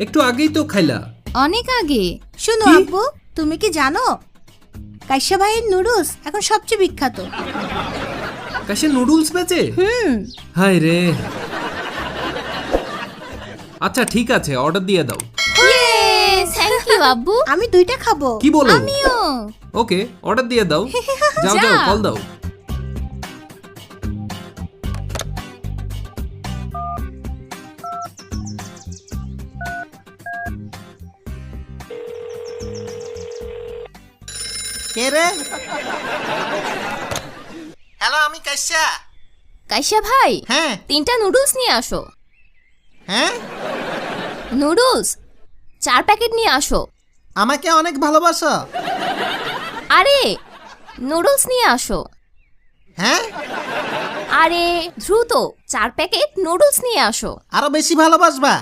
একটু আগেই তো খাইলা। অনেক আগে। শোনো আব্বু, তুমি কি জানো কাইসা ভাইয়ের নুডলস এখন সবচেয়ে বিখ্যাত। কাশে নুডলস বেচে? হায় রে। আচ্ছা ঠিক আছে, অর্ডার দিয়ে দাও। থ্যাংক ইউ আব্বু। আমি 2টা খাবো। কি বলো? আমিও। ওকে, অর্ডার দিয়ে দাও। যাও যা। যাও, কল দাও। কে রে? হ্যালো, আমি কাইসা। কাইসা ভাই, হ্যাঁ 3টা নুডলস নিয়ে আসো। হ্যাঁ, নুডলস 4 প্যাকেট নিয়ে আসো। আমাকে অনেক ভালোবাসো। আরে নুডলস নিয়ে আসো। হ্যাঁ, আরে দ্রুত 4 প্যাকেট নুডলস নিয়ে আসো। আরো বেশি ভালোবাসবা।